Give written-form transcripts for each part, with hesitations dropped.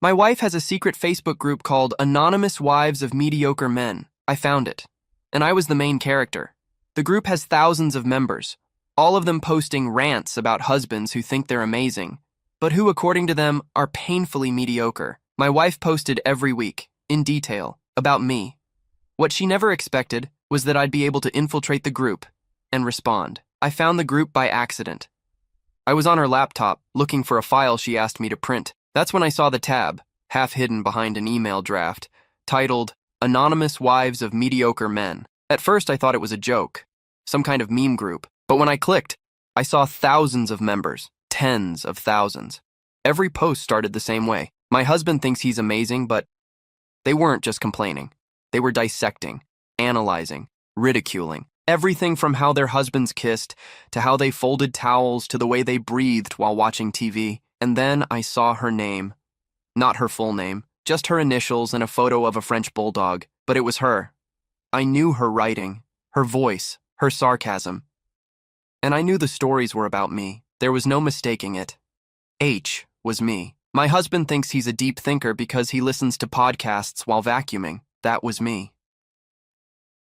My wife has a secret Facebook group called Anonymous Wives of Mediocre Men. I found it. And I was the main character. The group has thousands of members, all of them posting rants about husbands who think they're amazing, but who, according to them, are painfully mediocre. My wife posted every week, in detail, about me. What she never expected was that I'd be able to infiltrate the group and respond. I found the group by accident. I was on her laptop, looking for a file she asked me to print. That's when I saw the tab, half hidden behind an email draft, titled Anonymous Wives of Mediocre Men. At first, I thought it was a joke, some kind of meme group, but when I clicked, I saw thousands of members, tens of thousands. Every post started the same way. My husband thinks he's amazing, but they weren't just complaining. They were dissecting, analyzing, ridiculing. Everything from how their husbands kissed, to how they folded towels, to the way they breathed while watching TV. And then I saw her name. Not her full name, just her initials and a photo of a French bulldog. But it was her. I knew her writing, her voice, her sarcasm. And I knew the stories were about me. There was no mistaking it. H was me. My husband thinks he's a deep thinker because he listens to podcasts while vacuuming. That was me.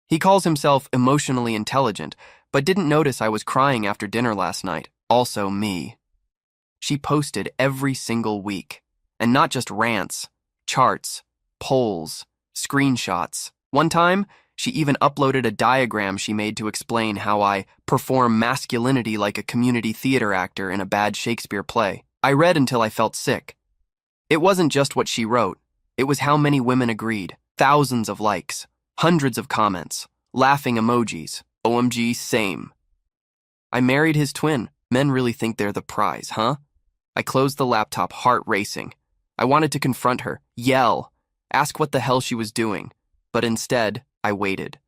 He calls himself emotionally intelligent, but didn't notice I was crying after dinner last night. Also me. She posted every single week. And not just rants, charts, polls, screenshots. One time, she even uploaded a diagram she made to explain how I perform masculinity like a community theater actor in a bad Shakespeare play. I read until I felt sick. It wasn't just what she wrote. It was how many women agreed. Thousands of likes, hundreds of comments, laughing emojis. OMG, same. I married his twin. Men really think they're the prize, huh? I closed the laptop, heart racing. I wanted to confront her, yell, ask what the hell she was doing. But instead, I waited.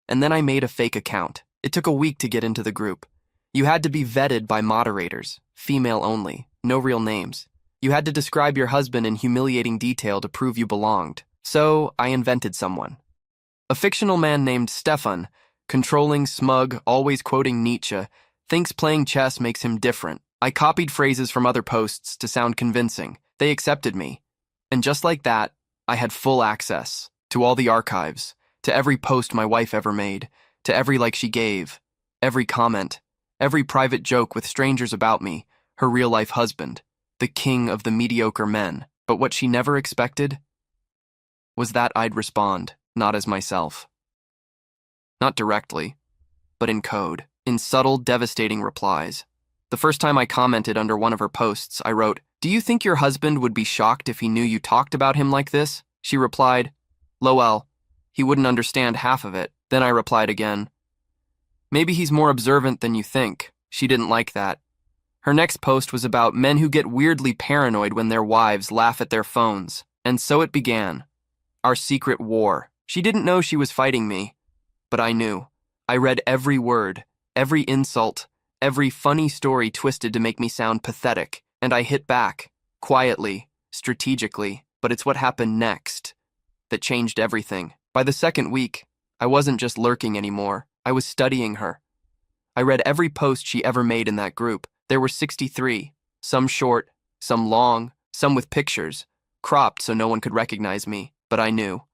And then I made a fake account. It took a week to get into the group. You had to be vetted by moderators, female only, no real names. You had to describe your husband in humiliating detail to prove you belonged. So I invented someone. A fictional man named Stefan, controlling, smug, always quoting Nietzsche, thinks playing chess makes him different. I copied phrases from other posts to sound convincing. They accepted me. And just like that, I had full access to all the archives, to every post my wife ever made, to every like she gave, every comment, every private joke with strangers about me, her real-life husband, the king of the mediocre men. But what she never expected was that I'd respond, not as myself. Not directly, but in code, in subtle, devastating replies. The first time I commented under one of her posts, I wrote, "Do you think your husband would be shocked if he knew you talked about him like this?" She replied, "Lowell, he wouldn't understand half of it." Then I replied again, "Maybe he's more observant than you think." She didn't like that. Her next post was about men who get weirdly paranoid when their wives laugh at their phones. And so it began. Our secret war. She didn't know she was fighting me, but I knew. I read every word, every insult, every funny story twisted to make me sound pathetic, and I hit back, quietly, strategically. But it's what happened next that changed everything. By the second week, I wasn't just lurking anymore. I was studying her. I read every post she ever made in that group. There were 63, some short, some long, some with pictures, cropped so no one could recognize me, but I knew.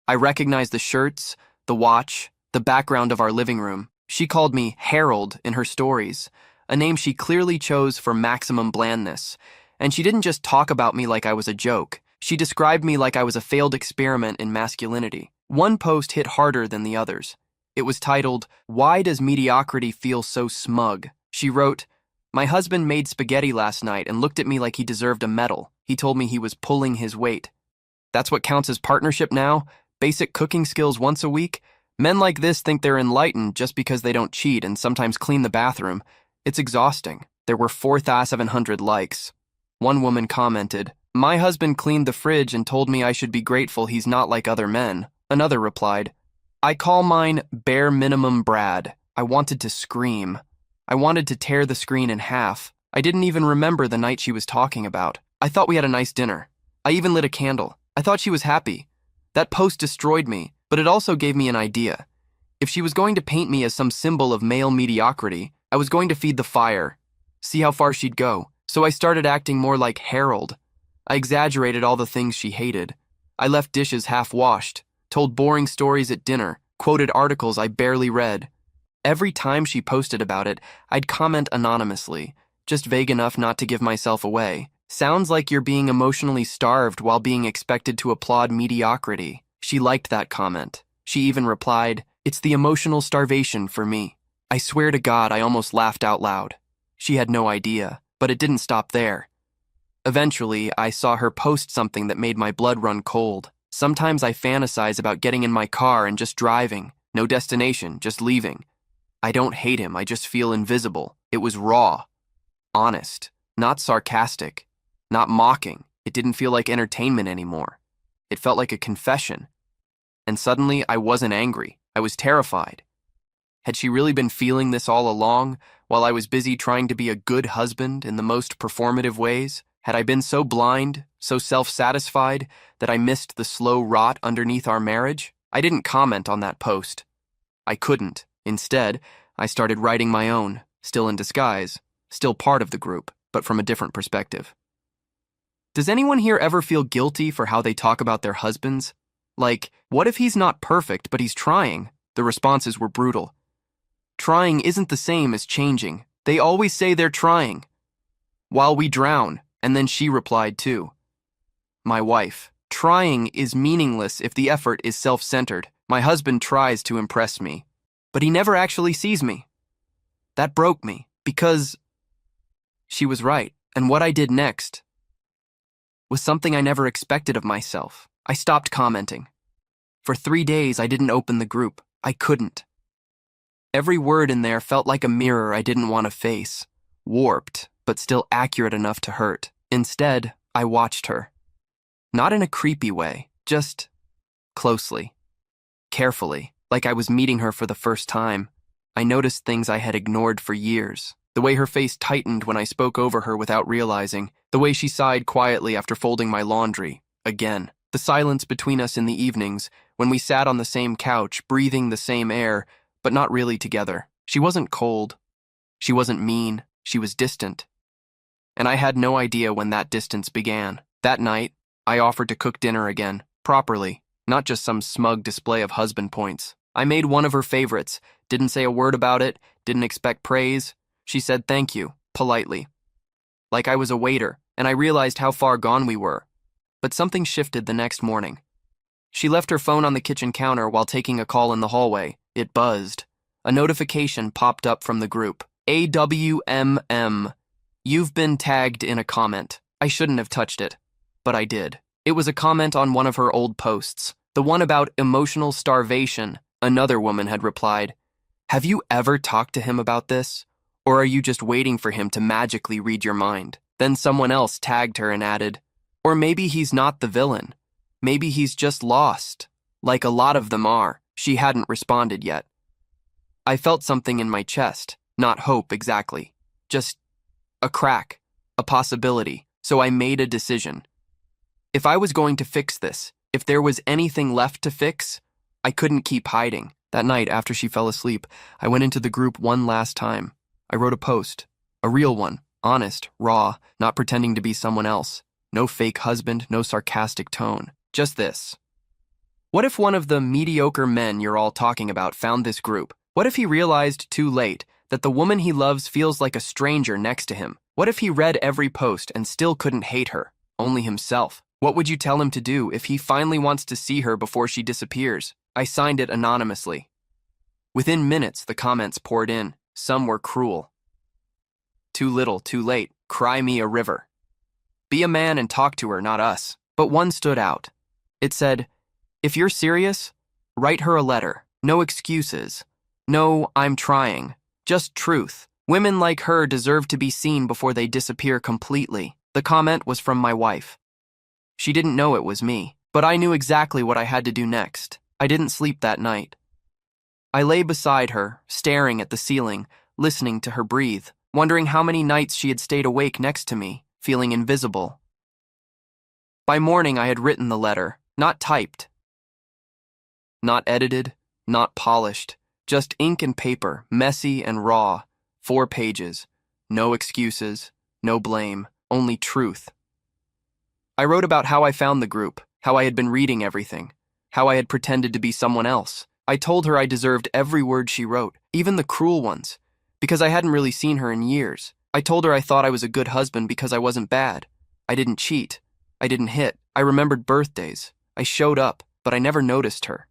I recognized the shirts, the watch, the background of our living room. She called me Harold in her stories, a name she clearly chose for maximum blandness. And she didn't just talk about me like I was a joke. She described me like I was a failed experiment in masculinity. One post hit harder than the others. It was titled, "Why Does Mediocrity Feel So Smug?" She wrote, "My husband made spaghetti last night and looked at me like he deserved a medal. He told me he was pulling his weight. That's what counts as partnership now? Basic cooking skills once a week? Men like this think they're enlightened just because they don't cheat and sometimes clean the bathroom. It's exhausting." There were 4,700 likes. One woman commented, "My husband cleaned the fridge and told me I should be grateful he's not like other men." Another replied, "I call mine bare minimum Brad." I wanted to scream. I wanted to tear the screen in half. I didn't even remember the night she was talking about. I thought we had a nice dinner. I even lit a candle. I thought she was happy. That post destroyed me, but it also gave me an idea. If she was going to paint me as some symbol of male mediocrity, I was going to feed the fire, see how far she'd go. So I started acting more like Harold, I exaggerated all the things she hated. I left dishes half-washed, told boring stories at dinner, quoted articles I barely read. Every time she posted about it, I'd comment anonymously, just vague enough not to give myself away. Sounds like you're being emotionally starved while being expected to applaud mediocrity. She liked that comment. She even replied, "It's the emotional starvation for me." I swear to God, I almost laughed out loud. She had no idea, but it didn't stop there. Eventually, I saw her post something that made my blood run cold. Sometimes I fantasize about getting in my car and just driving. No destination, just leaving. I don't hate him, I just feel invisible. It was raw, honest, not sarcastic, not mocking. It didn't feel like entertainment anymore. It felt like a confession. And suddenly, I wasn't angry. I was terrified. Had she really been feeling this all along, while I was busy trying to be a good husband in the most performative ways? Had I been so blind, so self-satisfied, that I missed the slow rot underneath our marriage? I didn't comment on that post. I couldn't. Instead, I started writing my own, still in disguise, still part of the group, but from a different perspective. Does anyone here ever feel guilty for how they talk about their husbands? Like, what if he's not perfect, but he's trying? The responses were brutal. Trying isn't the same as changing. They always say they're trying. While we drown, and then she replied too. My wife, trying is meaningless if the effort is self-centered. My husband tries to impress me, but he never actually sees me. That broke me, because she was right, and what I did next was something I never expected of myself. I stopped commenting. For 3 days, I didn't open the group. I couldn't. Every word in there felt like a mirror I didn't want to face, warped, but still accurate enough to hurt. Instead, I watched her. Not in a creepy way, just closely, carefully, like I was meeting her for the first time. I noticed things I had ignored for years. The way her face tightened when I spoke over her without realizing. The way she sighed quietly after folding my laundry. Again. The silence between us in the evenings, when we sat on the same couch, breathing the same air, but not really together. She wasn't cold. She wasn't mean. She was distant. And I had no idea when that distance began. That night, I offered to cook dinner again, properly, not just some smug display of husband points. I made one of her favorites, didn't say a word about it, didn't expect praise. She said thank you, politely. Like I was a waiter, and I realized how far gone we were. But something shifted the next morning. She left her phone on the kitchen counter while taking a call in the hallway. It buzzed. A notification popped up from the group. AWMM. You've been tagged in a comment. I shouldn't have touched it, but I did. It was a comment on one of her old posts, the one about emotional starvation. Another woman had replied, "Have you ever talked to him about this? Or are you just waiting for him to magically read your mind?" Then someone else tagged her and added, "Or maybe he's not the villain. Maybe he's just lost, like a lot of them are." She hadn't responded yet. I felt something in my chest, not hope exactly, just a crack, a possibility, so I made a decision. If I was going to fix this, if there was anything left to fix, I couldn't keep hiding. That night, after she fell asleep, I went into the group one last time. I wrote a post, a real one, honest, raw, not pretending to be someone else. No fake husband, no sarcastic tone. Just this. What if one of the mediocre men you're all talking about found this group? What if he realized too late that the woman he loves feels like a stranger next to him? What if he read every post and still couldn't hate her, only himself? What would you tell him to do if he finally wants to see her before she disappears? I signed it anonymously. Within minutes, the comments poured in. Some were cruel. Too little, too late. Cry me a river. Be a man and talk to her, not us. But one stood out. It said, "If you're serious, write her a letter. No excuses. No, I'm trying. Just truth. Women like her deserve to be seen before they disappear completely." The comment was from my wife. She didn't know it was me, but I knew exactly what I had to do next. I didn't sleep that night. I lay beside her, staring at the ceiling, listening to her breathe, wondering how many nights she had stayed awake next to me, feeling invisible. By morning, I had written the letter, not typed, not edited, not polished, just ink and paper, messy and raw, 4 pages, no excuses, no blame, only truth. I wrote about how I found the group, how I had been reading everything, how I had pretended to be someone else. I told her I deserved every word she wrote, even the cruel ones, because I hadn't really seen her in years. I told her I thought I was a good husband because I wasn't bad. I didn't cheat. I didn't hit. I remembered birthdays. I showed up, but I never noticed her.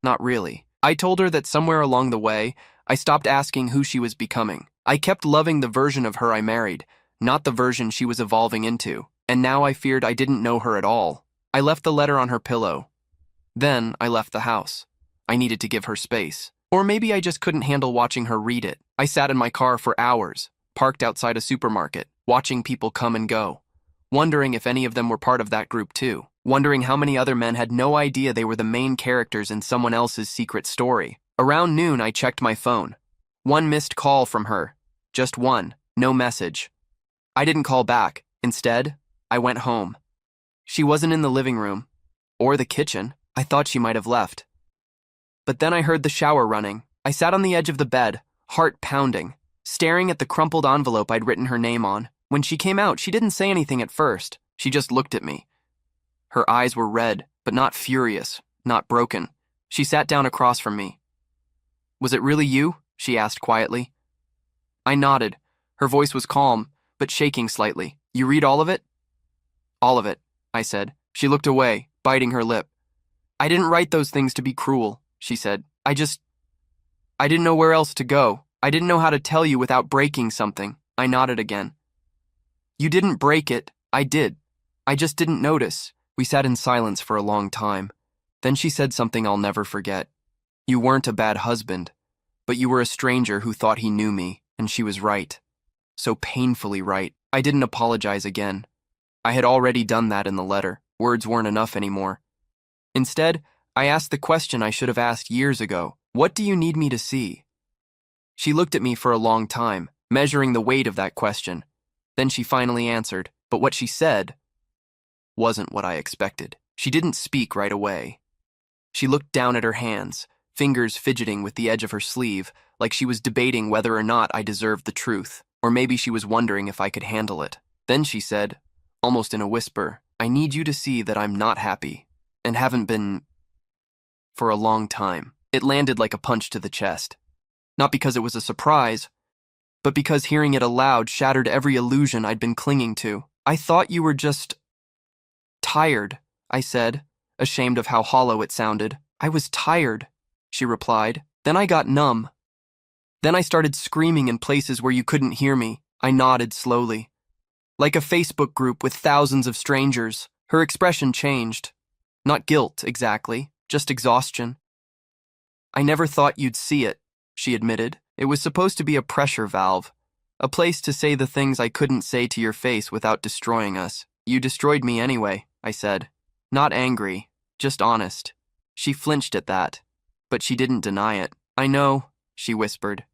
Not really. I told her that somewhere along the way, I stopped asking who she was becoming. I kept loving the version of her I married, not the version she was evolving into, and now I feared I didn't know her at all. I left the letter on her pillow. Then I left the house. I needed to give her space. Or maybe I just couldn't handle watching her read it. I sat in my car for hours, parked outside a supermarket, watching people come and go, wondering if any of them were part of that group too, wondering how many other men had no idea they were the main characters in someone else's secret story. Around noon, I checked my phone. One missed call from her. Just one. No message. I didn't call back. Instead, I went home. She wasn't in the living room. Or the kitchen. I thought she might have left. But then I heard the shower running. I sat on the edge of the bed, heart pounding, staring at the crumpled envelope I'd written her name on. When she came out, she didn't say anything at first. She just looked at me. Her eyes were red, but not furious, not broken. She sat down across from me. "Was it really you?" she asked quietly. I nodded. Her voice was calm, but shaking slightly. "You read all of it?" "All of it," I said. She looked away, biting her lip. "I didn't write those things to be cruel," she said. I didn't know where else to go. I didn't know how to tell you without breaking something." I nodded again. "You didn't break it. I did. I just didn't notice." We sat in silence for a long time. Then she said something I'll never forget. "You weren't a bad husband, but you were a stranger who thought he knew me, and she was right. So painfully right." I didn't apologize again. I had already done that in the letter. Words weren't enough anymore. Instead, I asked the question I should have asked years ago. "What do you need me to see?" She looked at me for a long time, measuring the weight of that question. Then she finally answered, but what she said wasn't what I expected. She didn't speak right away. She looked down at her hands, fingers fidgeting with the edge of her sleeve, like she was debating whether or not I deserved the truth, or maybe she was wondering if I could handle it. Then she said, almost in a whisper, "I need you to see that I'm not happy, and haven't been for a long time." It landed like a punch to the chest. Not because it was a surprise, but because hearing it aloud shattered every illusion I'd been clinging to. "I thought you were just tired," I said, ashamed of how hollow it sounded. "I was tired," she replied. "Then I got numb. Then I started screaming in places where you couldn't hear me." I nodded slowly. "Like a Facebook group with thousands of strangers." Her expression changed. Not guilt, exactly, just exhaustion. "I never thought you'd see it," she admitted. "It was supposed to be a pressure valve, a place to say the things I couldn't say to your face without destroying us. You destroyed me anyway," I said. Not angry, just honest. She flinched at that, but she didn't deny it. "I know," she whispered.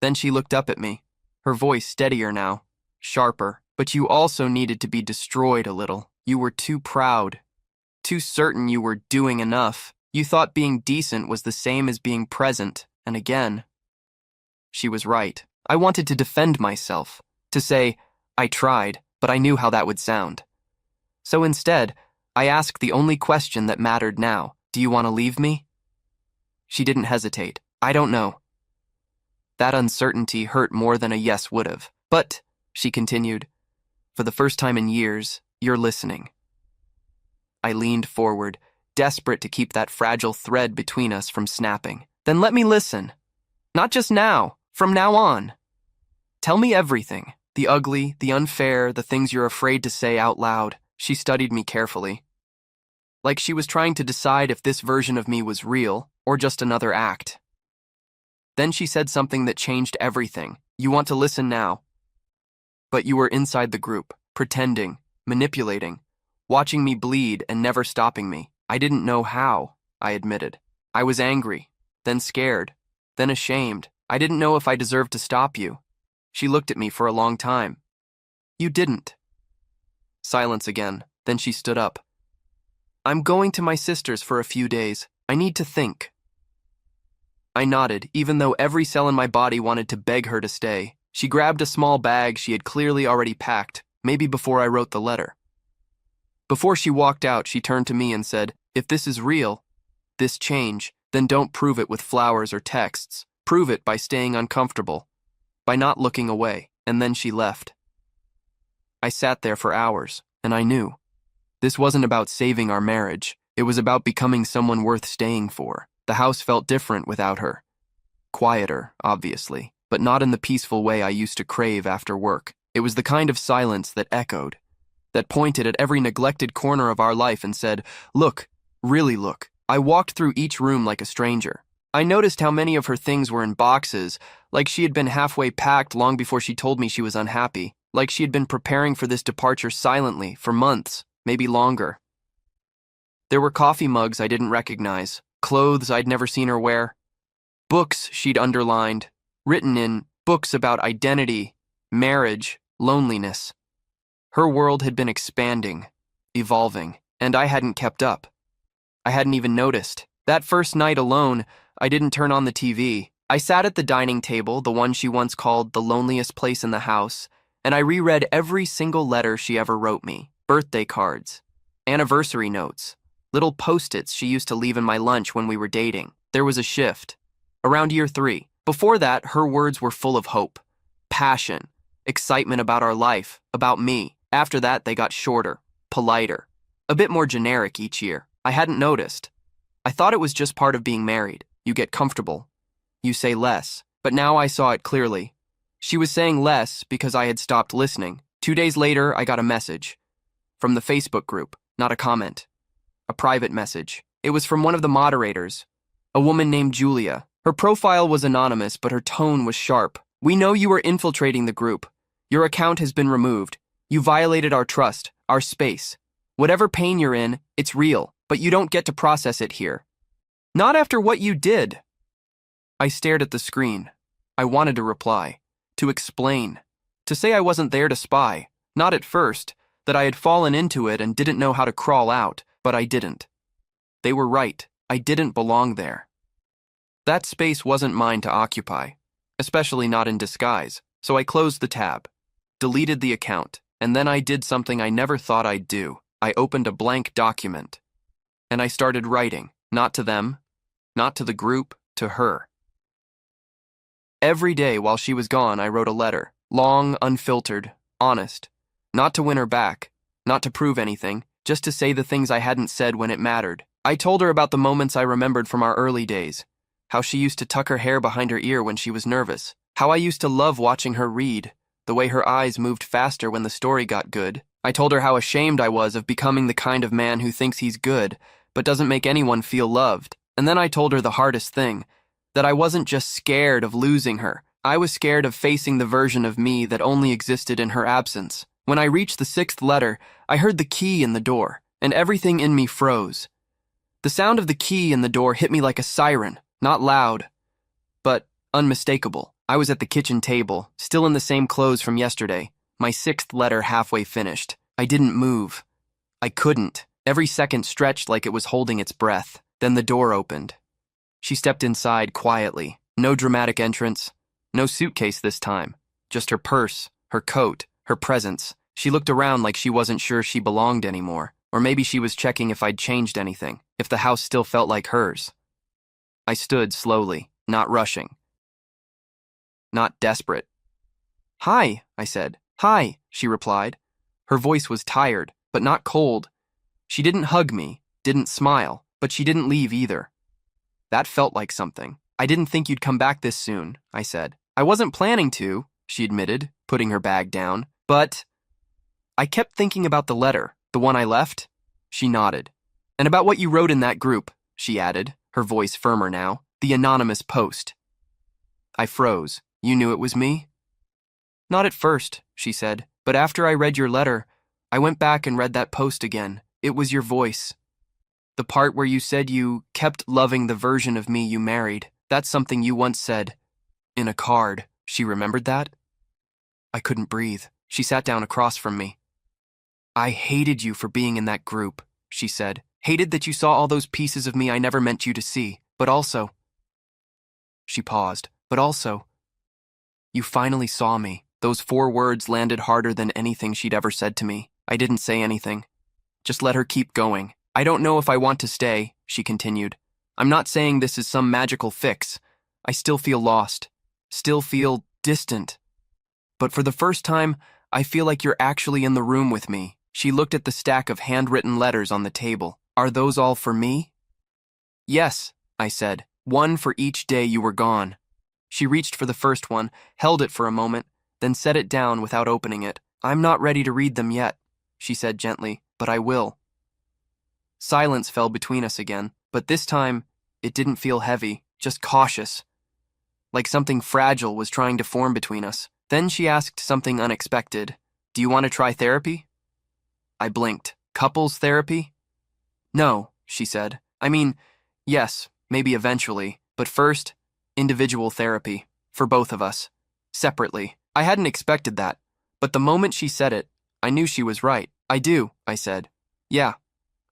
Then she looked up at me, her voice steadier now, sharper. "But you also needed to be destroyed a little. You were too proud, too certain you were doing enough. You thought being decent was the same as being present, and again." She was right. I wanted to defend myself, to say, "I tried, but I knew how that would sound." So instead, I asked the only question that mattered now. "Do you want to leave me?" She didn't hesitate. "I don't know." That uncertainty hurt more than a yes would have. "But," she continued, "for the first time in years, you're listening." I leaned forward, desperate to keep that fragile thread between us from snapping. "Then let me listen. Not just now, from now on. Tell me everything. The ugly, the unfair, the things you're afraid to say out loud." She studied me carefully, like she was trying to decide if this version of me was real or just another act. Then she said something that changed everything. "You want to listen now. But you were inside the group, pretending, manipulating, watching me bleed and never stopping me. I didn't know how," I admitted. "I was angry, then scared, then ashamed. I didn't know if I deserved to stop you." She looked at me for a long time. "You didn't." Silence again. Then she stood up. "I'm going to my sister's for a few days. I need to think." I nodded, even though every cell in my body wanted to beg her to stay. She grabbed a small bag she had clearly already packed, maybe before I wrote the letter. Before she walked out, she turned to me and said, "If this is real, this change, then don't prove it with flowers or texts. Prove it by staying uncomfortable, by not looking away." And then she left. I sat there for hours, and I knew. This wasn't about saving our marriage. It was about becoming someone worth staying for. The house felt different without her. Quieter, obviously, but not in the peaceful way I used to crave after work. It was the kind of silence that echoed, that pointed at every neglected corner of our life and said, "Look, really look." I walked through each room like a stranger. I noticed how many of her things were in boxes, like she had been halfway packed long before she told me she was unhappy, like she had been preparing for this departure silently for months, maybe longer. There were coffee mugs I didn't recognize, clothes I'd never seen her wear, books she'd underlined, written in books about identity, marriage, loneliness. Her world had been expanding, evolving, and I hadn't kept up. I hadn't even noticed. That first night alone, I didn't turn on the TV. I sat at the dining table, the one she once called the loneliest place in the house, and I reread every single letter she ever wrote me. Birthday cards, anniversary notes, little post-its she used to leave in my lunch when we were dating. There was a shift. Around year 3. Before that, her words were full of hope, passion, excitement about our life, about me. After that, they got shorter, politer, a bit more generic each year. I hadn't noticed. I thought it was just part of being married. You get comfortable. You say less. But now I saw it clearly. She was saying less because I had stopped listening. 2 days later, I got a message. From the Facebook group, not a comment. A private message. It was from one of the moderators, a woman named Julia. Her profile was anonymous, but her tone was sharp. "We know you are infiltrating the group. Your account has been removed. You violated our trust, our space. Whatever pain you're in, it's real, but you don't get to process it here. Not after what you did." I stared at the screen. I wanted to reply, to explain, to say I wasn't there to spy, not at first, that I had fallen into it and didn't know how to crawl out, but I didn't. They were right. I didn't belong there. That space wasn't mine to occupy, especially not in disguise, so I closed the tab, deleted the account, and then I did something I never thought I'd do. I opened a blank document, and I started writing, not to them, not to the group, to her. Every day while she was gone, I wrote a letter, long, unfiltered, honest, not to win her back, not to prove anything, just to say the things I hadn't said when it mattered. I told her about the moments I remembered from our early days, how she used to tuck her hair behind her ear when she was nervous, how I used to love watching her read, the way her eyes moved faster when the story got good. I told her how ashamed I was of becoming the kind of man who thinks he's good, but doesn't make anyone feel loved. And then I told her the hardest thing, that I wasn't just scared of losing her. I was scared of facing the version of me that only existed in her absence. When I reached the 6th letter, I heard the key in the door, and everything in me froze. The sound of the key in the door hit me like a siren, not loud, but unmistakable. I was at the kitchen table, still in the same clothes from yesterday, my 6th letter halfway finished. I didn't move. I couldn't. Every second stretched like it was holding its breath. Then the door opened. She stepped inside quietly. No dramatic entrance. No suitcase this time. Just her purse, her coat, her presence. She looked around like she wasn't sure she belonged anymore. Or maybe she was checking if I'd changed anything, if the house still felt like hers. I stood slowly, not rushing. Not desperate. "Hi," I said. "Hi," she replied. Her voice was tired, but not cold. She didn't hug me, didn't smile, but she didn't leave either. That felt like something. "I didn't think you'd come back this soon," I said. "I wasn't planning to," she admitted, putting her bag down. "But I kept thinking about the letter, the one I left." She nodded. "And about what you wrote in that group," she added, her voice firmer now. "The anonymous post." I froze. "You knew it was me?" "Not at first," she said, "but after I read your letter, I went back and read that post again. It was your voice. The part where you said you kept loving the version of me you married. That's something you once said. In a card." She remembered that? I couldn't breathe. She sat down across from me. "I hated you for being in that group," she said. "Hated that you saw all those pieces of me I never meant you to see. But also..." She paused. "But also, you finally saw me." Those 4 words landed harder than anything she'd ever said to me. I didn't say anything. Just let her keep going. I don't know if I want to stay, she continued. I'm not saying this is some magical fix. I still feel lost. Still feel distant. But for the first time, I feel like you're actually in the room with me. She looked at the stack of handwritten letters on the table. Are those all for me? Yes, I said. One for each day you were gone. She reached for the first one, held it for a moment, then set it down without opening it. I'm not ready to read them yet, she said gently, but I will. Silence fell between us again, but this time, it didn't feel heavy, just cautious. Like something fragile was trying to form between us. Then she asked something unexpected. Do you want to try therapy? I blinked. Couples therapy? No, she said. I mean, yes, maybe eventually, but first, individual therapy, for both of us, separately. I hadn't expected that, but the moment she said it, I knew she was right. I do, I said. Yeah,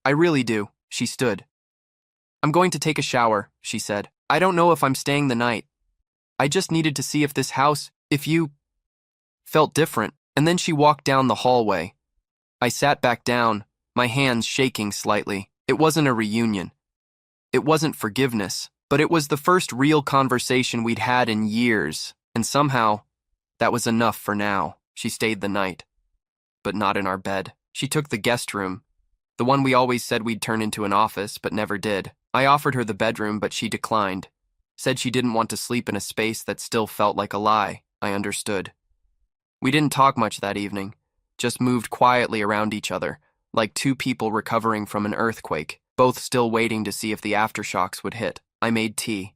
I really do. She stood. I'm going to take a shower, she said. I don't know if I'm staying the night. I just needed to see if this house, if you felt different, and then she walked down the hallway. I sat back down, my hands shaking slightly. It wasn't a reunion. It wasn't forgiveness, but it was the first real conversation we'd had in years, and somehow, that was enough for now. She stayed the night, but not in our bed. She took the guest room, the one we always said we'd turn into an office, but never did. I offered her the bedroom, but she declined. Said she didn't want to sleep in a space that still felt like a lie. I understood. We didn't talk much that evening, just moved quietly around each other, like two people recovering from an earthquake, both still waiting to see if the aftershocks would hit. I made tea.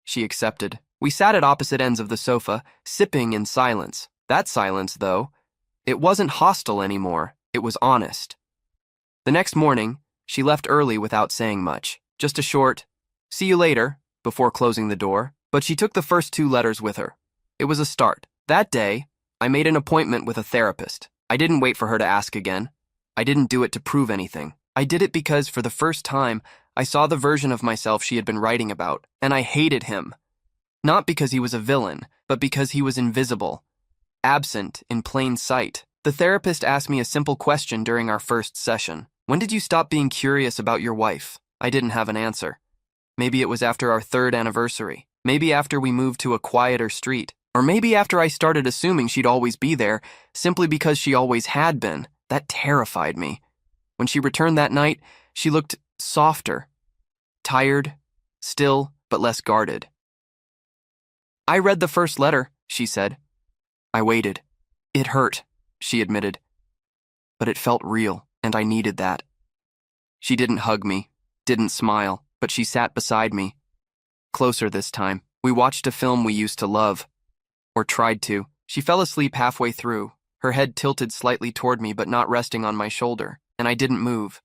She accepted. We sat at opposite ends of the sofa, sipping in silence. That silence, though, it wasn't hostile anymore. It was honest. The next morning, she left early without saying much. Just a short, "See you later," before closing the door, but she took the first two letters with her. It was a start. That day, I made an appointment with a therapist. I didn't wait for her to ask again. I didn't do it to prove anything. I did it because, for the first time, I saw the version of myself she had been writing about, and I hated him. Not because he was a villain, but because he was invisible, absent in plain sight. The therapist asked me a simple question during our first session. When did you stop being curious about your wife? I didn't have an answer. Maybe it was after our 3rd anniversary. Maybe after we moved to a quieter street. Or maybe after I started assuming she'd always be there, simply because she always had been. That terrified me. When she returned that night, she looked softer. Tired, still, but less guarded. I read the first letter, she said. I waited. It hurt, she admitted. But it felt real, and I needed that. She didn't hug me, didn't smile, but she sat beside me. Closer this time. We watched a film we used to love. Or tried to. She fell asleep halfway through, her head tilted slightly toward me but not resting on my shoulder, and I didn't move.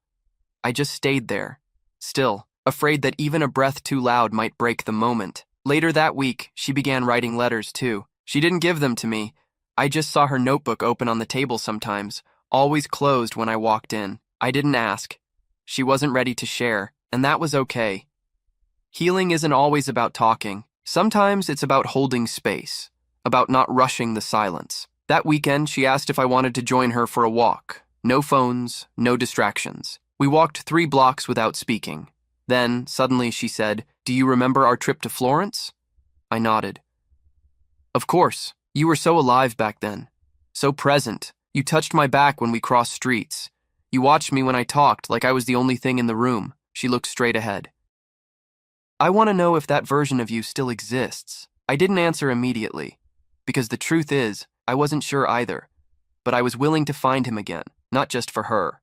I just stayed there, still, afraid that even a breath too loud might break the moment. Later that week, she began writing letters too. She didn't give them to me. I just saw her notebook open on the table sometimes, always closed when I walked in. I didn't ask. She wasn't ready to share, and that was okay. Healing isn't always about talking. Sometimes it's about holding space, about not rushing the silence. That weekend, she asked if I wanted to join her for a walk. No phones, no distractions. We walked 3 blocks without speaking. Then, suddenly, she said, "Do you remember our trip to Florence?" I nodded. Of course. You were so alive back then. So present. You touched my back when we crossed streets. You watched me when I talked like I was the only thing in the room. She looked straight ahead. I want to know if that version of you still exists. I didn't answer immediately, because the truth is, I wasn't sure either. But I was willing to find him again, not just for her.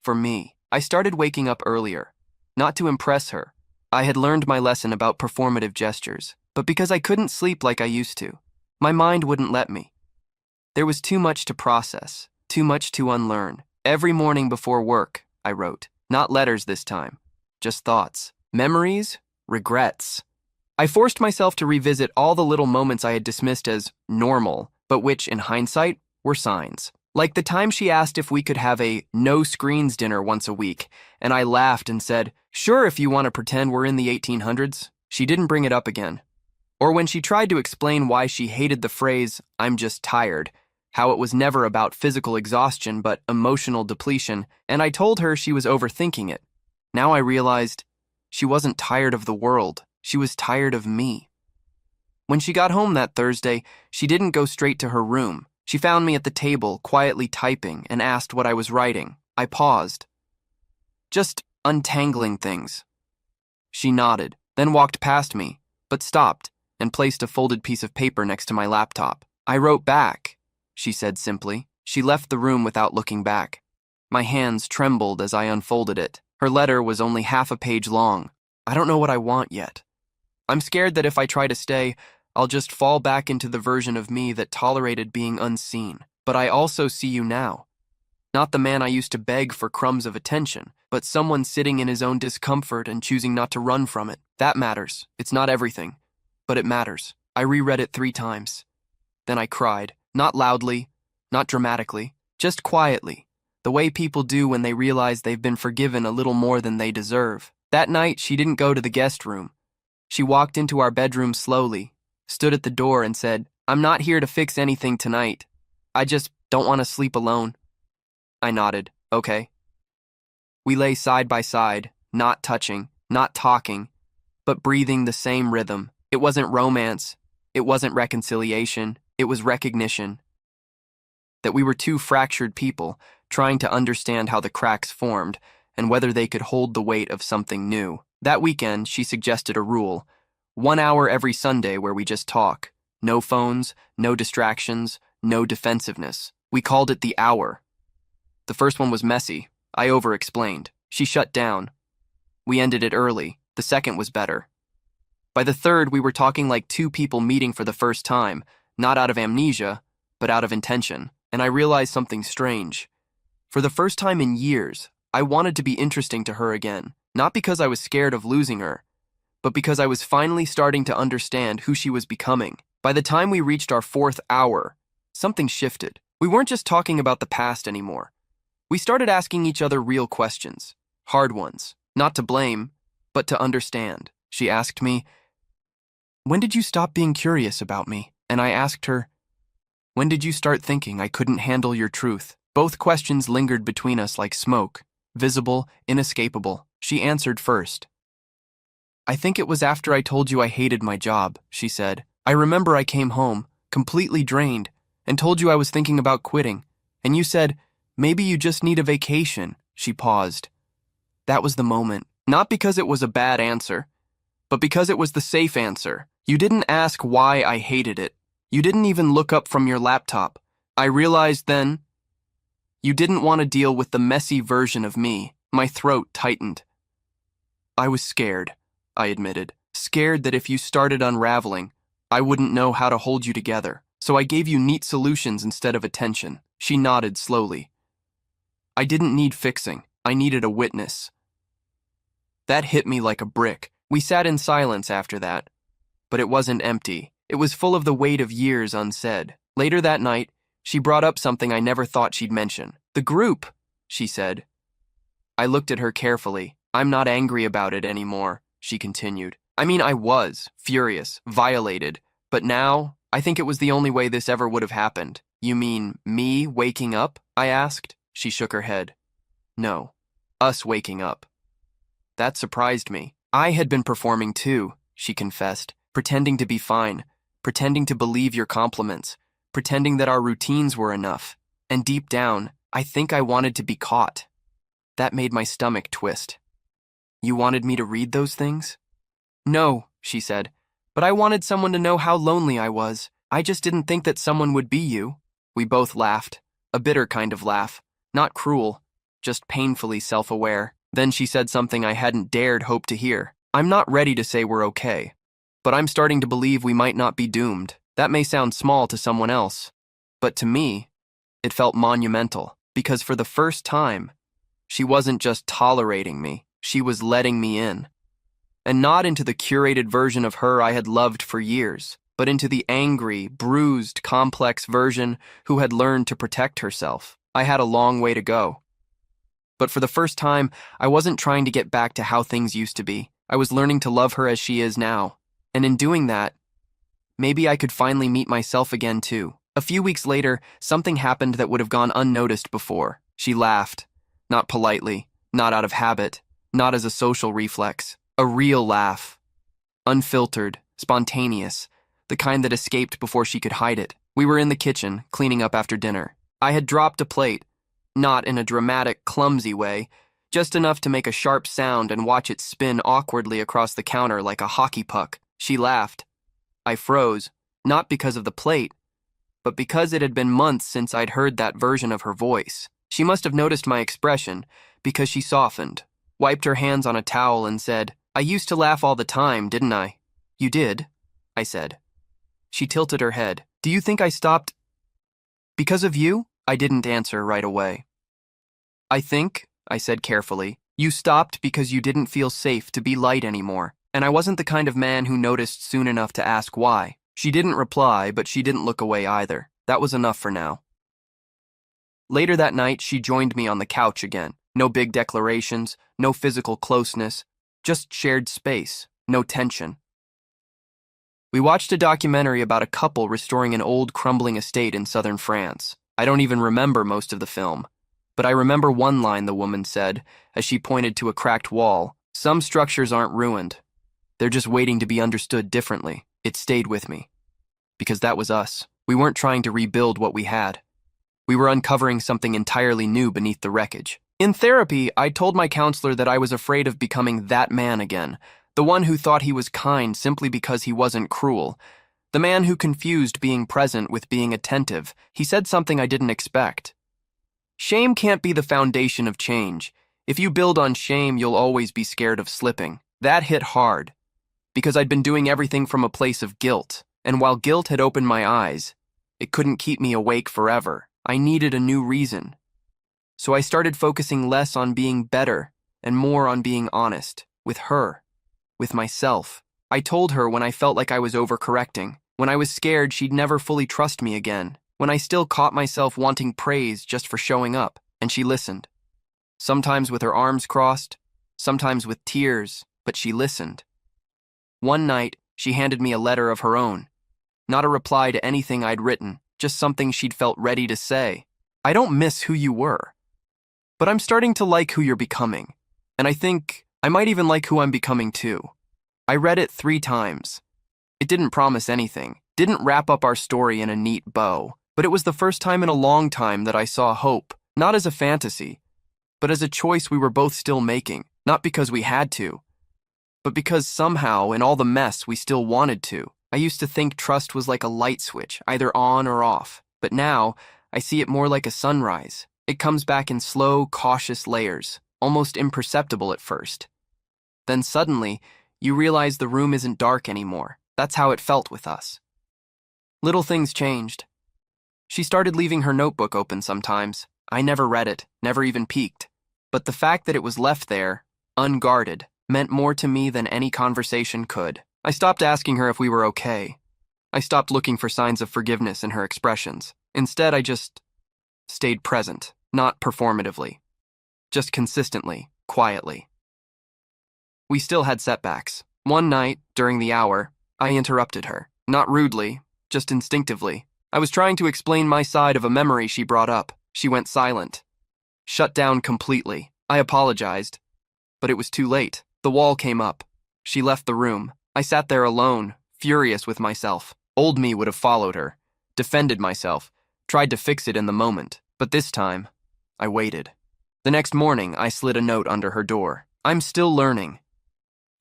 For me. I started waking up earlier. Not to impress her. I had learned my lesson about performative gestures, but because I couldn't sleep like I used to. My mind wouldn't let me. There was too much to process, too much to unlearn. Every morning before work, I wrote. Not letters this time, just thoughts, memories, regrets. I forced myself to revisit all the little moments I had dismissed as normal, but which, in hindsight, were signs. Like the time she asked if we could have a no-screens dinner once a week, and I laughed and said, "Sure, if you want to pretend we're in the 1800s. She didn't bring it up again. Or when she tried to explain why she hated the phrase, "I'm just tired," how it was never about physical exhaustion but emotional depletion, and I told her she was overthinking it. Now I realized she wasn't tired of the world, she was tired of me. When she got home that Thursday, she didn't go straight to her room. She found me at the table, quietly typing, and asked what I was writing. I paused. Just untangling things. She nodded, then walked past me, but stopped and placed a folded piece of paper next to my laptop. I wrote back, she said simply. She left the room without looking back. My hands trembled as I unfolded it. Her letter was only half a page long. I don't know what I want yet. I'm scared that if I try to stay, I'll just fall back into the version of me that tolerated being unseen. But I also see you now. Not the man I used to beg for crumbs of attention, but someone sitting in his own discomfort and choosing not to run from it. That matters. It's not everything, but it matters. I reread it 3 times. Then I cried, not loudly, not dramatically, just quietly, the way people do when they realize they've been forgiven a little more than they deserve. That night, she didn't go to the guest room. She walked into our bedroom slowly, stood at the door and said, "I'm not here to fix anything tonight. I just don't want to sleep alone." I nodded, okay. We lay side by side, not touching, not talking, but breathing the same rhythm. It wasn't romance. It wasn't reconciliation. It was recognition. That we were 2 fractured people trying to understand how the cracks formed and whether they could hold the weight of something new. That weekend, she suggested a rule, 1 hour every Sunday where we just talk. No phones, no distractions, no defensiveness. We called it the hour. The first one was messy. I over-explained. She shut down. We ended it early. The second was better. By the third, we were talking like 2 people meeting for the first time, not out of amnesia, but out of intention. And I realized something strange. For the first time in years, I wanted to be interesting to her again, not because I was scared of losing her, but because I was finally starting to understand who she was becoming. By the time we reached our 4th hour, something shifted. We weren't just talking about the past anymore. We started asking each other real questions, hard ones, not to blame, but to understand. She asked me, "When did you stop being curious about me?" And I asked her, "When did you start thinking I couldn't handle your truth?" Both questions lingered between us like smoke, visible, inescapable. She answered first. "I think it was after I told you I hated my job," she said. "I remember I came home, completely drained, and told you I was thinking about quitting, and you said, 'Maybe you just need a vacation.'" She paused. That was the moment. Not because it was a bad answer, but because it was the safe answer. You didn't ask why I hated it. You didn't even look up from your laptop. I realized then, you didn't want to deal with the messy version of me. My throat tightened. I was scared, I admitted. Scared that if you started unraveling, I wouldn't know how to hold you together. So I gave you neat solutions instead of attention. She nodded slowly. I didn't need fixing. I needed a witness. That hit me like a brick. We sat in silence after that. But it wasn't empty. It was full of the weight of years unsaid. Later that night, she brought up something I never thought she'd mention. "The group," she said. I looked at her carefully. "I'm not angry about it anymore," she continued. "I mean, I was furious, violated, but now I think it was the only way this ever would have happened." "You mean me waking up?" I asked. She shook her head. "No, us waking up." That surprised me. I had been performing too, she confessed, pretending to be fine, pretending to believe your compliments, pretending that our routines were enough. And deep down, I think I wanted to be caught. That made my stomach twist. "You wanted me to read those things?" "No," she said, "but I wanted someone to know how lonely I was. I just didn't think that someone would be you." We both laughed, a bitter kind of laugh, not cruel, just painfully self-aware. Then she said something I hadn't dared hope to hear. "I'm not ready to say we're okay, but I'm starting to believe we might not be doomed. That may sound small to someone else, but to me, it felt monumental, because for the first time, she wasn't just tolerating me, she was letting me in. And not into the curated version of her I had loved for years, but into the angry, bruised, complex version who had learned to protect herself. I had a long way to go. But for the first time, I wasn't trying to get back to how things used to be. I was learning to love her as she is now. And in doing that, maybe I could finally meet myself again too. A few weeks later, something happened that would have gone unnoticed before. She laughed. Not politely, not out of habit, not as a social reflex. A real laugh. Unfiltered, spontaneous, the kind that escaped before she could hide it. We were in the kitchen, cleaning up after dinner. I had dropped a plate, not in a dramatic, clumsy way, just enough to make a sharp sound and watch it spin awkwardly across the counter like a hockey puck. She laughed. I froze, not because of the plate, but because it had been months since I'd heard that version of her voice. She must have noticed my expression, because she softened, wiped her hands on a towel and said, "I used to laugh all the time, didn't I?" "You did?" I said. She tilted her head. "Do you think I stopped because of you?" I didn't answer right away. "I think," I said carefully, "you stopped because you didn't feel safe to be light anymore, and I wasn't the kind of man who noticed soon enough to ask why." She didn't reply, but she didn't look away either. That was enough for now. Later that night, she joined me on the couch again. No big declarations, no physical closeness, just shared space, no tension. We watched a documentary about a couple restoring an old, crumbling estate in southern France. I don't even remember most of the film, but I remember one line the woman said as she pointed to a cracked wall. "Some structures aren't ruined. They're just waiting to be understood differently." It stayed with me, because that was us. We weren't trying to rebuild what we had. We were uncovering something entirely new beneath the wreckage. In therapy, I told my counselor that I was afraid of becoming that man again, the one who thought he was kind simply because he wasn't cruel, the man who confused being present with being attentive. He said something I didn't expect. Shame can't be the foundation of change. If you build on shame, you'll always be scared of slipping. That hit hard, because I'd been doing everything from a place of guilt, and while guilt had opened my eyes, it couldn't keep me awake forever. I needed a new reason. So I started focusing less on being better and more on being honest, with her, with myself. I told her when I felt like I was overcorrecting, when I was scared she'd never fully trust me again, when I still caught myself wanting praise just for showing up, and she listened. Sometimes with her arms crossed, sometimes with tears, but she listened. One night, she handed me a letter of her own. Not a reply to anything I'd written, just something she'd felt ready to say. "I don't miss who you were, but I'm starting to like who you're becoming, and I think I might even like who I'm becoming too." I read it 3 times. It didn't promise anything, didn't wrap up our story in a neat bow, but it was the first time in a long time that I saw hope, not as a fantasy, but as a choice we were both still making, not because we had to, but because somehow, in all the mess, we still wanted to. I used to think trust was like a light switch, either on or off, but now I see it more like a sunrise. It comes back in slow, cautious layers, almost imperceptible at first. Then suddenly, you realize the room isn't dark anymore. That's how it felt with us. Little things changed. She started leaving her notebook open sometimes. I never read it, never even peeked. But the fact that it was left there, unguarded, meant more to me than any conversation could. I stopped asking her if we were okay. I stopped looking for signs of forgiveness in her expressions. Instead, I just stayed present, not performatively, just consistently, quietly. We still had setbacks. One night, during the hour, I interrupted her. Not rudely, just instinctively. I was trying to explain my side of a memory she brought up. She went silent. Shut down completely. I apologized, but it was too late. The wall came up. She left the room. I sat there alone, furious with myself. Old me would have followed her, defended myself, tried to fix it in the moment. But this time, I waited. The next morning, I slid a note under her door. "I'm still learning.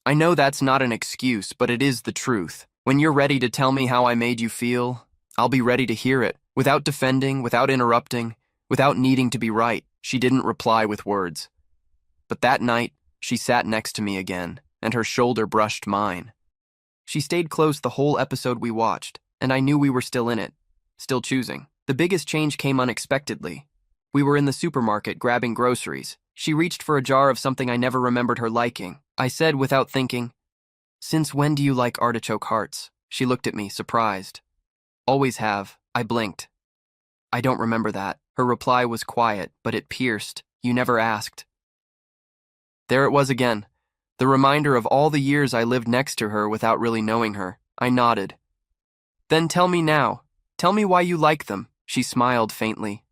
I know that's not an excuse, but it is the truth. When you're ready to tell me how I made you feel, I'll be ready to hear it, without defending, without interrupting, without needing to be right." She didn't reply with words. But that night, she sat next to me again, and her shoulder brushed mine. She stayed close the whole episode we watched, and I knew we were still in it, still choosing. The biggest change came unexpectedly. We were in the supermarket grabbing groceries. She reached for a jar of something I never remembered her liking. I said without thinking, "Since when do you like artichoke hearts?" She looked at me, surprised. "Always have." I blinked. "I don't remember that." Her reply was quiet, but it pierced. "You never asked." There it was again, the reminder of all the years I lived next to her without really knowing her. I nodded. "Then tell me now. Tell me why you like them, she smiled faintly.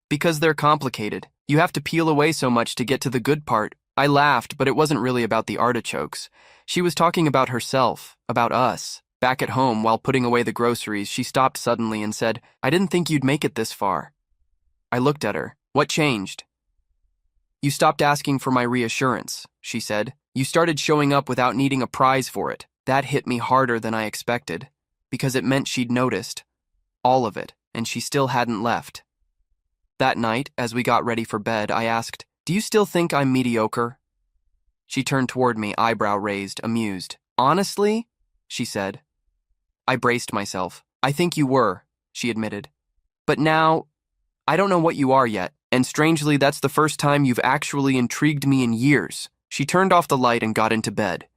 Because they're complicated. You have to peel away so much to get to the good part. I laughed, but it wasn't really about the artichokes. She was talking about herself, about us. Back at home, while putting away the groceries, she stopped suddenly and said, I didn't think you'd make it this far. I looked at her. What changed? You stopped asking for my reassurance, she said. You started showing up without needing a prize for it. That hit me harder than I expected, because it meant she'd noticed. All of it, and she still hadn't left. That night, as we got ready for bed, I asked, Do you still think I'm mediocre? She turned toward me, eyebrow raised, amused. Honestly? She said. I braced myself. I think you were, she admitted. But now, I don't know what you are yet, and strangely, that's the first time you've actually intrigued me in years. She turned off the light and got into bed,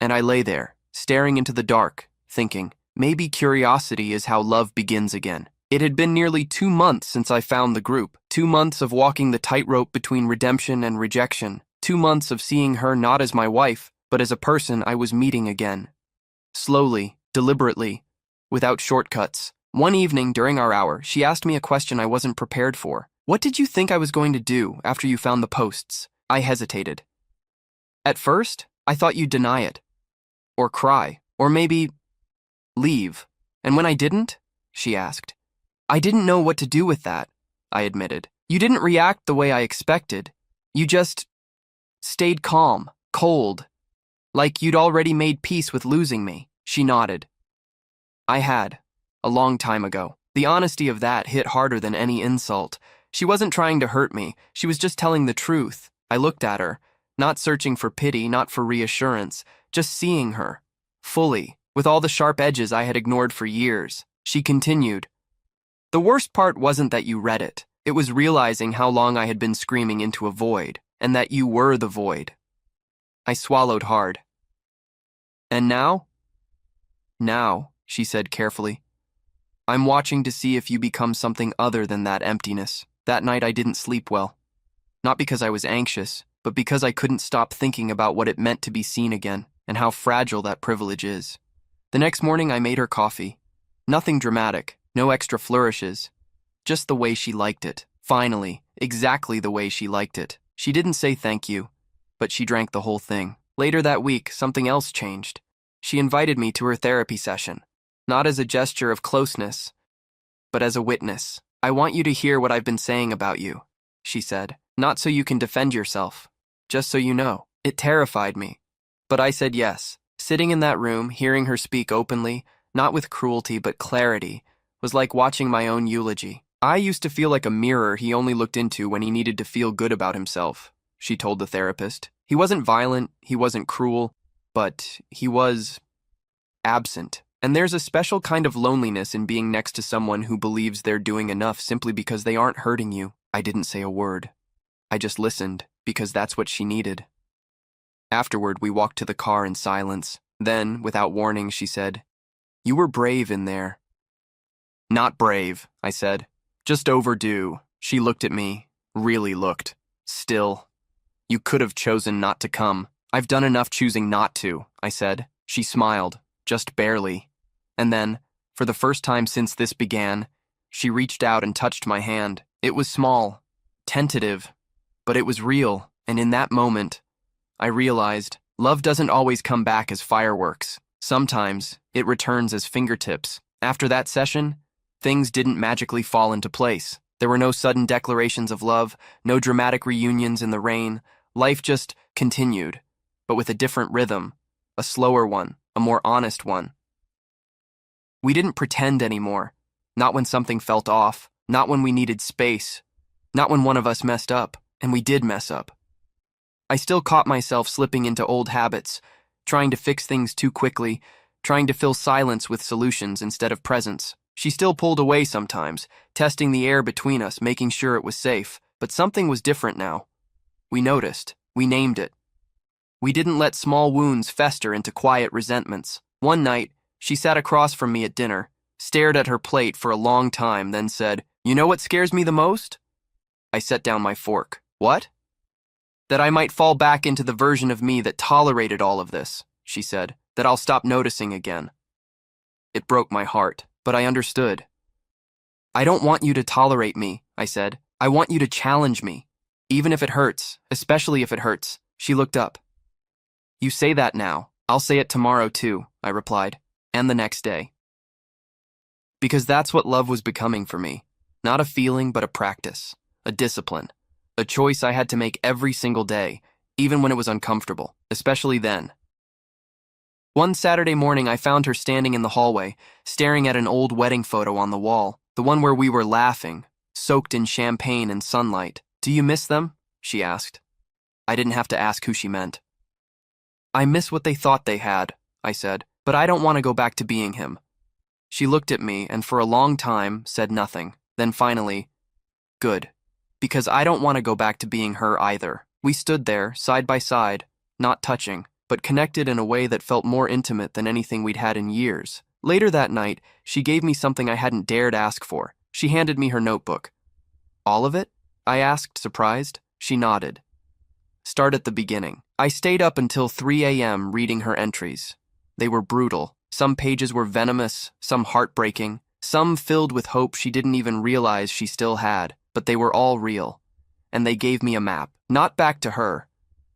and I lay there, staring into the dark, thinking, maybe curiosity is how love begins again. It had been nearly 2 months since I found the group, 2 months of walking the tightrope between redemption and rejection, 2 months of seeing her not as my wife, but as a person I was meeting again. Slowly, deliberately, without shortcuts. One evening during our hour, she asked me a question I wasn't prepared for. What did you think I was going to do after you found the posts? I hesitated. At first, I thought you'd deny it, or cry, or maybe leave. And when I didn't, she asked. I didn't know what to do with that, I admitted. You didn't react the way I expected. You just stayed calm, cold, like you'd already made peace with losing me. She nodded. I had, a long time ago. The honesty of that hit harder than any insult. She wasn't trying to hurt me. She was just telling the truth. I looked at her, not searching for pity, not for reassurance, just seeing her, fully, with all the sharp edges I had ignored for years. She continued. The worst part wasn't that you read it. It was realizing how long I had been screaming into a void, and that you were the void. I swallowed hard. And now? Now, she said carefully. I'm watching to see if you become something other than that emptiness. That night I didn't sleep well. Not because I was anxious, but because I couldn't stop thinking about what it meant to be seen again, and how fragile that privilege is. The next morning I made her coffee. Nothing dramatic, no extra flourishes. Just the way she liked it. Finally, exactly the way she liked it. She didn't say thank you, but she drank the whole thing. Later that week, something else changed. She invited me to her therapy session. Not as a gesture of closeness, but as a witness. I want you to hear what I've been saying about you, she said. Not so you can defend yourself, just so you know. It terrified me, but I said yes. Sitting in that room, hearing her speak openly, not with cruelty but clarity, was like watching my own eulogy. I used to feel like a mirror he only looked into when he needed to feel good about himself, she told the therapist. He wasn't violent, he wasn't cruel, but he was absent. And there's a special kind of loneliness in being next to someone who believes they're doing enough simply because they aren't hurting you. I didn't say a word. I just listened, because that's what she needed. Afterward, we walked to the car in silence. Then, without warning, she said, You were brave in there. Not brave, I said. Just overdue. She looked at me, really looked. Still. You could have chosen not to come. I've done enough choosing not to, I said. She smiled, just barely. And then, for the first time since this began, she reached out and touched my hand. It was small, tentative, but it was real, and in that moment, I realized love doesn't always come back as fireworks. Sometimes, it returns as fingertips. After that session, things didn't magically fall into place. There were no sudden declarations of love, no dramatic reunions in the rain. Life just continued, but with a different rhythm, a slower one, a more honest one. We didn't pretend anymore, not when something felt off, not when we needed space, not when one of us messed up, and we did mess up. I still caught myself slipping into old habits, trying to fix things too quickly, trying to fill silence with solutions instead of presence. She still pulled away sometimes, testing the air between us, making sure it was safe, but something was different now. We noticed, we named it. We didn't let small wounds fester into quiet resentments. One night, she sat across from me at dinner, stared at her plate for a long time, then said, You know what scares me the most? I set down my fork. What? That I might fall back into the version of me that tolerated all of this, she said, that I'll stop noticing again. It broke my heart, but I understood. I don't want you to tolerate me, I said. I want you to challenge me. Even if it hurts, especially if it hurts. She looked up. You say that now. I'll say it tomorrow too, I replied, and the next day. Because that's what love was becoming for me. Not a feeling, but a practice, a discipline, a choice I had to make every single day, even when it was uncomfortable, especially then. One Saturday morning, I found her standing in the hallway, staring at an old wedding photo on the wall, the one where we were laughing, soaked in champagne and sunlight. Do you miss them? She asked. I didn't have to ask who she meant. I miss what they thought they had, I said, but I don't want to go back to being him. She looked at me and for a long time said nothing. Then finally, good, because I don't want to go back to being her either. We stood there, side by side, not touching, but connected in a way that felt more intimate than anything we'd had in years. Later that night, she gave me something I hadn't dared ask for. She handed me her notebook. All of it? I asked, surprised. She nodded. Start at the beginning. I stayed up until 3 a.m. reading her entries. They were brutal. Some pages were venomous, some heartbreaking, some filled with hope she didn't even realize she still had, but they were all real. And they gave me a map, not back to her,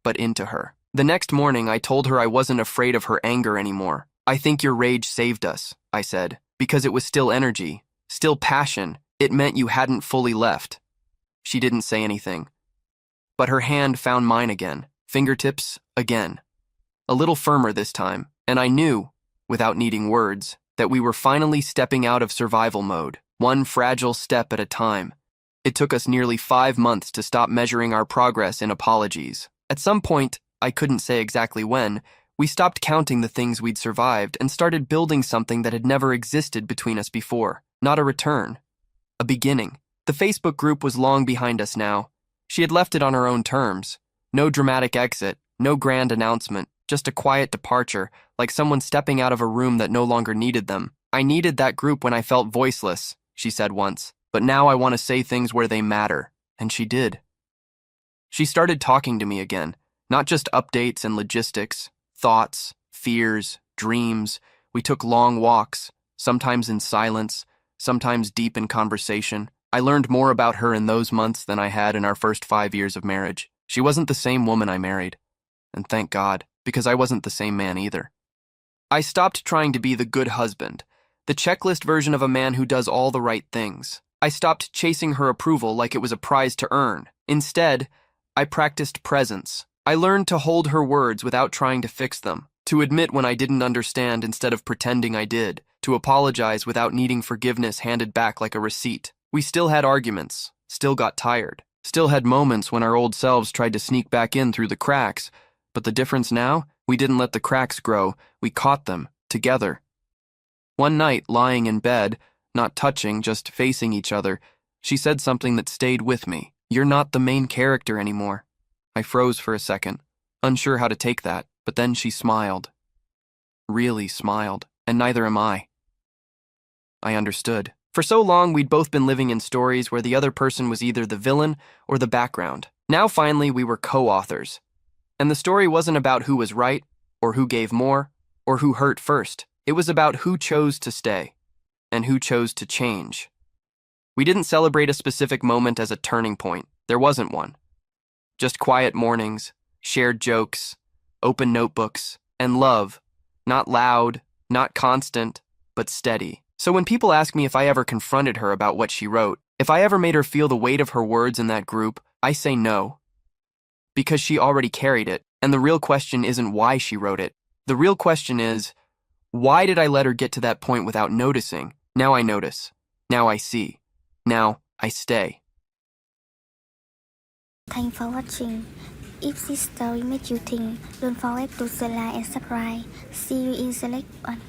but into her. The next morning, I told her I wasn't afraid of her anger anymore. I think your rage saved us, I said, because it was still energy, still passion. It meant you hadn't fully left. She didn't say anything. But her hand found mine again, fingertips again. A little firmer this time, and I knew, without needing words, that we were finally stepping out of survival mode, one fragile step at a time. It took us nearly 5 months to stop measuring our progress in apologies. At some point, I couldn't say exactly when, we stopped counting the things we'd survived and started building something that had never existed between us before. Not a return, a beginning. The Facebook group was long behind us now. She had left it on her own terms. No dramatic exit, no grand announcement, just a quiet departure, like someone stepping out of a room that no longer needed them. I needed that group when I felt voiceless, she said once, but now I want to say things where they matter, and she did. She started talking to me again, not just updates and logistics, thoughts, fears, dreams. We took long walks, sometimes in silence, sometimes deep in conversation. I learned more about her in those months than I had in our first 5 years of marriage. She wasn't the same woman I married. And thank God, because I wasn't the same man either. I stopped trying to be the good husband, the checklist version of a man who does all the right things. I stopped chasing her approval like it was a prize to earn. Instead, I practiced presence. I learned to hold her words without trying to fix them, to admit when I didn't understand instead of pretending I did, to apologize without needing forgiveness handed back like a receipt. We still had arguments, still got tired, still had moments when our old selves tried to sneak back in through the cracks, but the difference now, we didn't let the cracks grow, we caught them, together. One night, lying in bed, not touching, just facing each other, she said something that stayed with me. You're not the main character anymore. I froze for a second, unsure how to take that, but then she smiled. Really smiled, and neither am I. I understood. For so long, we'd both been living in stories where the other person was either the villain or the background. Now finally, we were co-authors. And the story wasn't about who was right, or who gave more, or who hurt first. It was about who chose to stay, and who chose to change. We didn't celebrate a specific moment as a turning point. There wasn't one. Just quiet mornings, shared jokes, open notebooks, and love. Not loud, not constant, but steady. So when people ask me if I ever confronted her about what she wrote, if I ever made her feel the weight of her words in that group, I say no. Because she already carried it, and the real question isn't why she wrote it. The real question is, why did I let her get to that point without noticing? Now I notice. Now I see. Now I stay. Thanks for watching. If this story made you think, don't forget to share, like, and subscribe. See you in the next one.